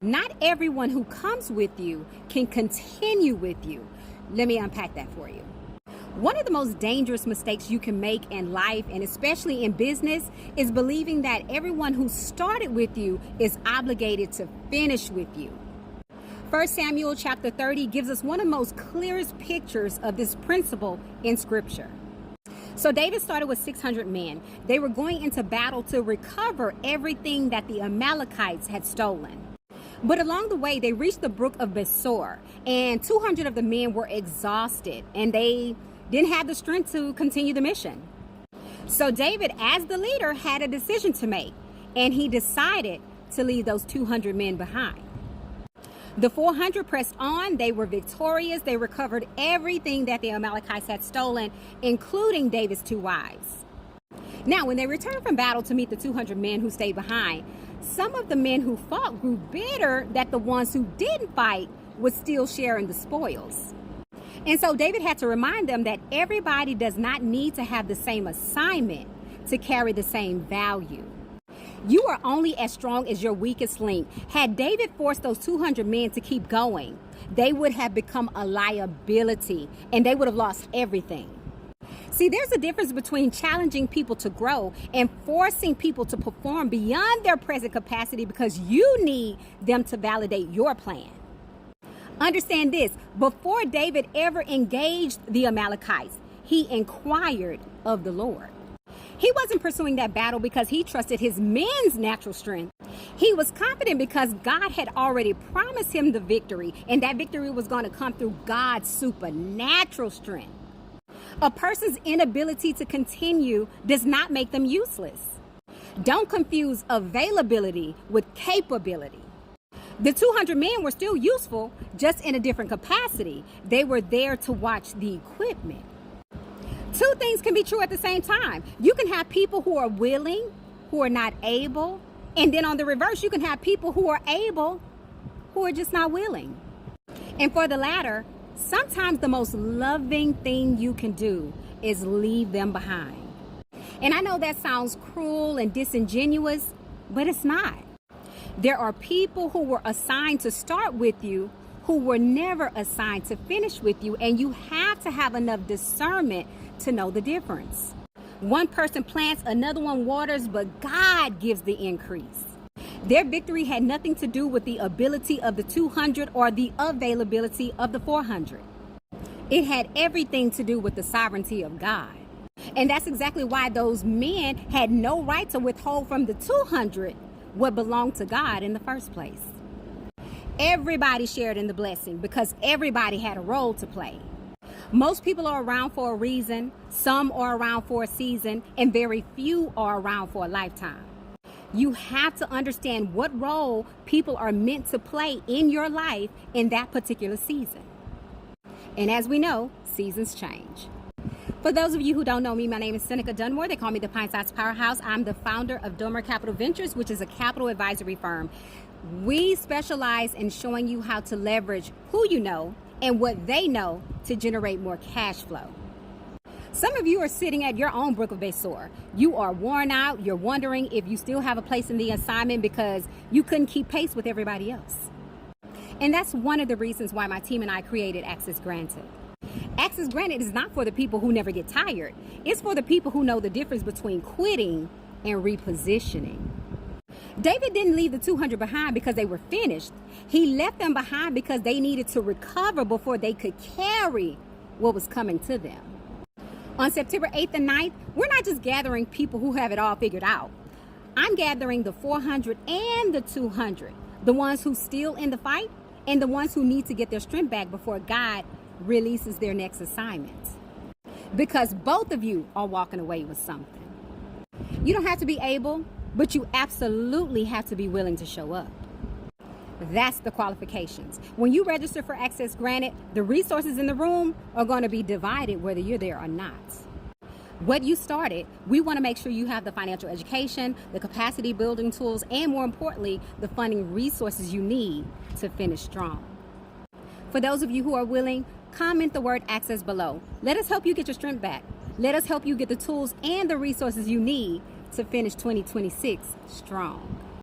Not everyone who comes with you can continue with you. Let me unpack that for you. One of the most dangerous mistakes you can make in life, and especially in business, is believing that everyone who started with you is obligated to finish with you. 1 Samuel chapter 30 gives us one of the most clearest pictures of this principle in Scripture. So David started with 600 men. They were going into battle to recover everything that the Amalekites had stolen. But along the way, they reached the brook of Besor, and 200 of the men were exhausted, and they didn't have the strength to continue the mission. So David, as the leader, had a decision to make, and he decided to leave those 200 men behind. The 400 pressed on. They were victorious. They recovered everything that the Amalekites had stolen, including David's 2 wives. Now, when they returned from battle to meet the 200 men who stayed behind, some of the men who fought grew bitter that the ones who didn't fight would still share in the spoils. And so David had to remind them that everybody does not need to have the same assignment to carry the same value. You are only as strong as your weakest link. Had David forced those 200 men to keep going, they would have become a liability and they would have lost everything. See, there's a difference between challenging people to grow and forcing people to perform beyond their present capacity because you need them to validate your plan. Understand this, before David ever engaged the Amalekites, he inquired of the Lord. He wasn't pursuing that battle because he trusted his men's natural strength. He was confident because God had already promised him the victory, and that victory was going to come through God's supernatural strength. A person's inability to continue does not make them useless. Don't confuse availability with capability. The 200 men were still useful, just in a different capacity. They were there to watch the equipment. Two things can be true at the same time. You can have people who are willing, who are not able, and then on the reverse, you can have people who are able, who are just not willing. And for the latter, sometimes the most loving thing you can do is leave them behind. And I know that sounds cruel and disingenuous, but it's not. There are people who were assigned to start with you who were never assigned to finish with you, and you have to have enough discernment to know the difference. One person plants, another one waters, but God gives the increase. Their victory had nothing to do with the ability of the 200 or the availability of the 400. It had everything to do with the sovereignty of God. And that's exactly why those men had no right to withhold from the 200 what belonged to God in the first place. Everybody shared in the blessing because everybody had a role to play. Most people are around for a reason, some are around for a season, and very few are around for a lifetime. You have to understand what role people are meant to play in your life in that particular season. And as we know, seasons change. For those of you who don't know me, my name is Seneca Dunmore. They call me the Pine-Size Powerhouse. I'm the founder of Domer Capital Ventures, which is a capital advisory firm. We specialize in showing you how to leverage who you know and what they know to generate more cash flow. Some of you are sitting at your own brook of Besor. You are worn out. You're wondering if you still have a place in the assignment because you couldn't keep pace with everybody else. And that's one of the reasons why my team and I created Access Granted. Access Granted is not for the people who never get tired. It's for the people who know the difference between quitting and repositioning. David didn't leave the 200 behind because they were finished. He left them behind because they needed to recover before they could carry what was coming to them. On September 8th and 9th, we're not just gathering people who have it all figured out. I'm gathering the 400 and the 200, the ones who still in the fight and the ones who need to get their strength back before God releases their next assignment. Because both of you are walking away with something. You don't have to be able, but you absolutely have to be willing to show up. That's the qualifications. When you register for Access Granted, the resources in the room are going to be divided whether you're there or not. What you started, we want to make sure you have the financial education, the capacity building tools, and more importantly, the funding resources you need to finish strong. For those of you who are willing, comment the word access below. Let us help you get your strength back. Let us help you get the tools and the resources you need to finish 2026 strong.